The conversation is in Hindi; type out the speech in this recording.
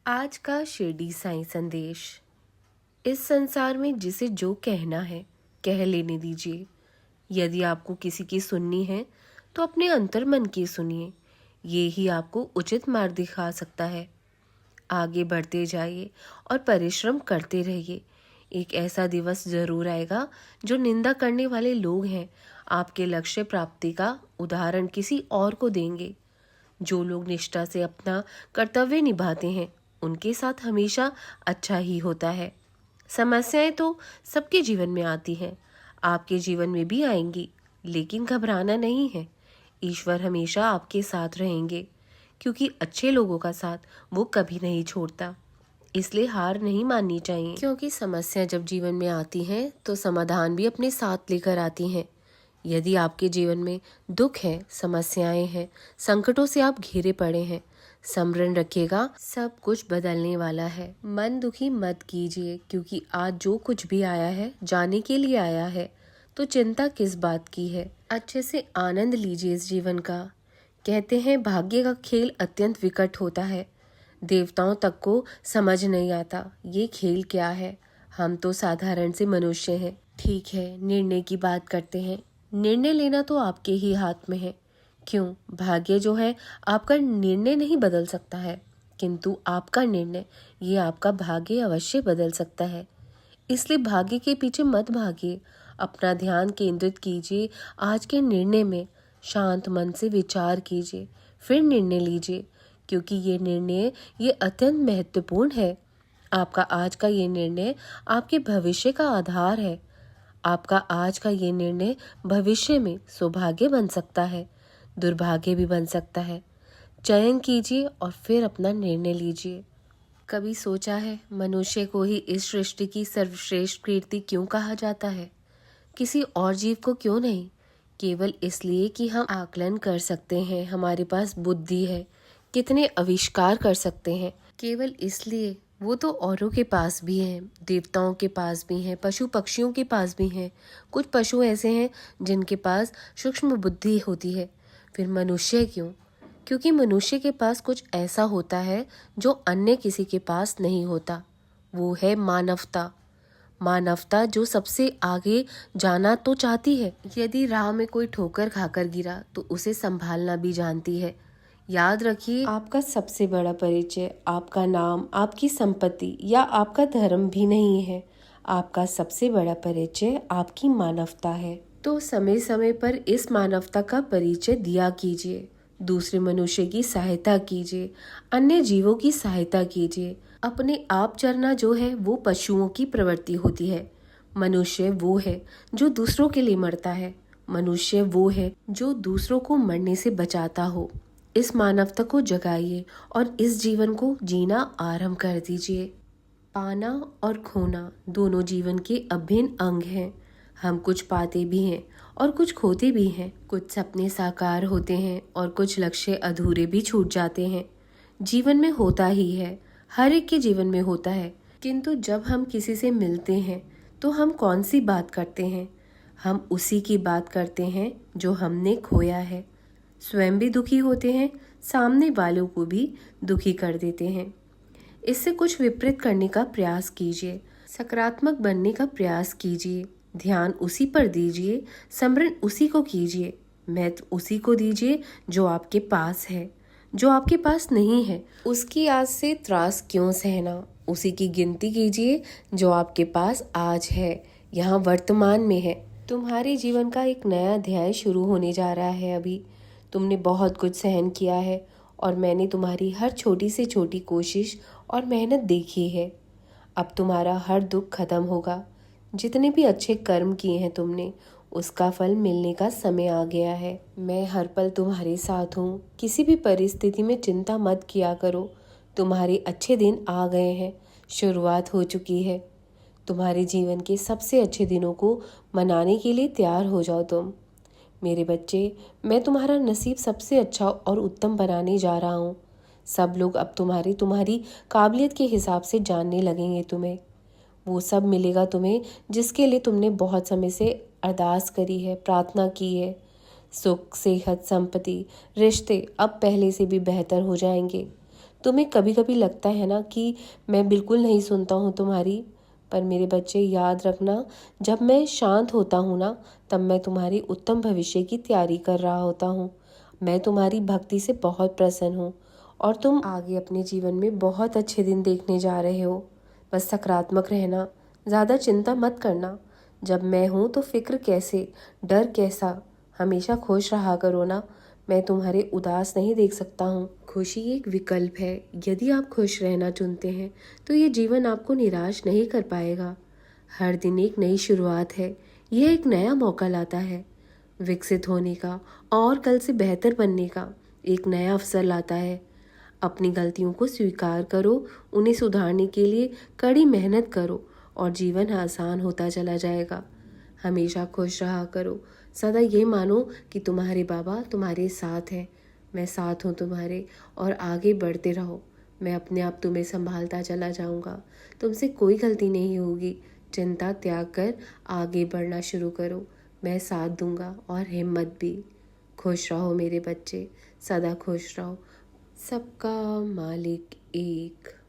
आज का शिरडी साईं संदेश। इस संसार में जिसे जो कहना है कह लेने दीजिए। यदि आपको किसी की सुननी है तो अपने अंतर्मन की सुनिए। ये ही आपको उचित मार्ग दिखा सकता है। आगे बढ़ते जाइए और परिश्रम करते रहिए। एक ऐसा दिवस जरूर आएगा जो निंदा करने वाले लोग हैं आपके लक्ष्य प्राप्ति का उदाहरण किसी और को देंगे। जो लोग निष्ठा से अपना कर्तव्य निभाते हैं उनके साथ हमेशा अच्छा ही होता है। समस्याएं तो सबके जीवन में आती हैं, आपके जीवन में भी आएंगी, लेकिन घबराना नहीं है। ईश्वर हमेशा आपके साथ रहेंगे, क्योंकि अच्छे लोगों का साथ वो कभी नहीं छोड़ता। इसलिए हार नहीं माननी चाहिए, क्योंकि समस्या जब जीवन में आती हैं तो समाधान भी अपने साथ लेकर आती हैं। यदि आपके जीवन में दुख है, समस्याएं हैं, संकटों से आप घिरे पड़े हैं, स्मरण रखिएगा सब कुछ बदलने वाला है। मन दुखी मत कीजिए, क्योंकि आज जो कुछ भी आया है जाने के लिए आया है, तो चिंता किस बात की है। अच्छे से आनंद लीजिए इस जीवन का। कहते हैं भाग्य का खेल अत्यंत विकट होता है। देवताओं तक को समझ नहीं आता ये खेल क्या है। हम तो साधारण से मनुष्य हैं। ठीक है, निर्णय की बात करते हैं। निर्णय लेना तो आपके ही हाथ में है। क्यों? भाग्य जो है आपका निर्णय नहीं बदल सकता है, किंतु आपका निर्णय ये आपका भाग्य अवश्य बदल सकता है। इसलिए भाग्य के पीछे मत भागिए। अपना ध्यान केंद्रित कीजिए आज के निर्णय में। शांत मन से विचार कीजिए, फिर निर्णय लीजिए, क्योंकि ये निर्णय ये अत्यंत महत्वपूर्ण है। आपका आज का ये निर्णय आपके भविष्य का आधार है। आपका आज का ये निर्णय भविष्य में सौभाग्य बन सकता है, दुर्भाग्य भी बन सकता है। चयन कीजिए और फिर अपना निर्णय लीजिए। कभी सोचा है मनुष्य को ही इस सृष्टि की सर्वश्रेष्ठ कीर्ति क्यों कहा जाता है? किसी और जीव को क्यों नहीं? केवल इसलिए कि हम आकलन कर सकते हैं, हमारे पास बुद्धि है, कितने आविष्कार कर सकते हैं। केवल इसलिए। वो तो औरों के पास भी हैं, देवताओं के पास भी हैं, पशु पक्षियों के पास भी हैं। कुछ पशु ऐसे हैं जिनके पास सूक्ष्म बुद्धि होती है। फिर मनुष्य क्यों? क्योंकि मनुष्य के पास कुछ ऐसा होता है जो अन्य किसी के पास नहीं होता। वो है मानवता। मानवता जो सबसे आगे जाना तो चाहती है। यदि राह में कोई ठोकर खाकर गिरा तो उसे संभालना भी जानती है। याद रखिए, आपका सबसे बड़ा परिचय आपका नाम, आपकी संपत्ति या आपका धर्म भी नहीं है। आपका सबसे बड़ा परिचय आपकी मानवता है। तो समय समय पर इस मानवता का परिचय दिया कीजिए। दूसरे मनुष्य की सहायता कीजिए, अन्य जीवों की सहायता कीजिए। अपने आप चरना जो है वो पशुओं की प्रवृत्ति होती है। मनुष्य वो है जो दूसरों के लिए मरता है। मनुष्य वो है जो दूसरों को मरने से बचाता हो। इस मानवता को जगाइए और इस जीवन को जीना आरंभ कर दीजिए। पाना और खोना दोनों जीवन के अभिन्न अंग हैं। हम कुछ पाते भी हैं और कुछ खोते भी हैं। कुछ सपने साकार होते हैं और कुछ लक्ष्य अधूरे भी छूट जाते हैं। जीवन में होता ही है, हर एक के जीवन में होता है। किंतु जब हम किसी से मिलते हैं तो हम कौन सी बात करते हैं? हम उसी की बात करते हैं जो हमने खोया है। स्वयं भी दुखी होते हैं, सामने वालों को भी दुखी कर देते हैं। इससे कुछ विपरीत करने का प्रयास कीजिए, सकारात्मक बनने का प्रयास कीजिए। ध्यान उसी पर दीजिए, स्मरण उसी को कीजिए, महत्व उसी को दीजिए जो आपके पास है। जो आपके पास नहीं है उसकी आज से त्रास क्यों सहना? उसी की गिनती कीजिए जो आपके पास आज है, यहाँ वर्तमान में है। तुम्हारे जीवन का एक नया अध्याय शुरू होने जा रहा है। अभी तुमने बहुत कुछ सहन किया है और मैंने तुम्हारी हर छोटी से छोटी कोशिश और मेहनत देखी है। अब तुम्हारा हर दुख खत्म होगा। जितने भी अच्छे कर्म किए हैं तुमने, उसका फल मिलने का समय आ गया है। मैं हर पल तुम्हारे साथ हूँ। किसी भी परिस्थिति में चिंता मत किया करो। तुम्हारे अच्छे दिन आ गए हैं, शुरुआत हो चुकी है। तुम्हारे जीवन के सबसे अच्छे दिनों को मनाने के लिए तैयार हो जाओ तुम। मेरे बच्चे, मैं तुम्हारा नसीब सबसे अच्छा और उत्तम बनाने जा रहा हूँ। सब लोग अब तुम्हारी काबिलियत के हिसाब से जानने लगेंगे तुम्हें। वो सब मिलेगा तुम्हें जिसके लिए तुमने बहुत समय से अरदास करी है, प्रार्थना की है। सुख, सेहत, संपत्ति, रिश्ते अब पहले से भी बेहतर हो जाएंगे। तुम्हें कभी कभी लगता है ना कि मैं बिल्कुल नहीं सुनता हूँ तुम्हारी, पर मेरे बच्चे याद रखना, जब मैं शांत होता हूँ ना, तब मैं तुम्हारी उत्तम भविष्य की तैयारी कर रहा होता हूँ। मैं तुम्हारी भक्ति से बहुत प्रसन्न हूँ और तुम आगे अपने जीवन में बहुत अच्छे दिन देखने जा रहे हो। बस सकारात्मक रहना, ज़्यादा चिंता मत करना। जब मैं हूँ तो फिक्र कैसे, डर कैसा, हमेशा खुश रहा करो ना। मैं तुम्हारे उदास नहीं देख सकता हूँ। खुशी एक विकल्प है। यदि आप खुश रहना चुनते हैं तो ये जीवन आपको निराश नहीं कर पाएगा। हर दिन एक नई शुरुआत है। यह एक नया मौका लाता है विकसित होने का और कल से बेहतर बनने का। एक नया अवसर लाता है। अपनी गलतियों को स्वीकार करो, उन्हें सुधारने के लिए कड़ी मेहनत करो और जीवन आसान होता चला जाएगा। हमेशा खुश रहा करो। सदा ये मानो कि तुम्हारे बाबा तुम्हारे साथ हैं। मैं साथ हूँ तुम्हारे, और आगे बढ़ते रहो। मैं अपने आप तुम्हें संभालता चला जाऊँगा। तुमसे कोई गलती नहीं होगी। चिंता त्याग कर आगे बढ़ना शुरू करो। मैं साथ दूंगा और हिम्मत भी। खुश रहो मेरे बच्चे, सदा खुश रहो। सबका मालिक एक।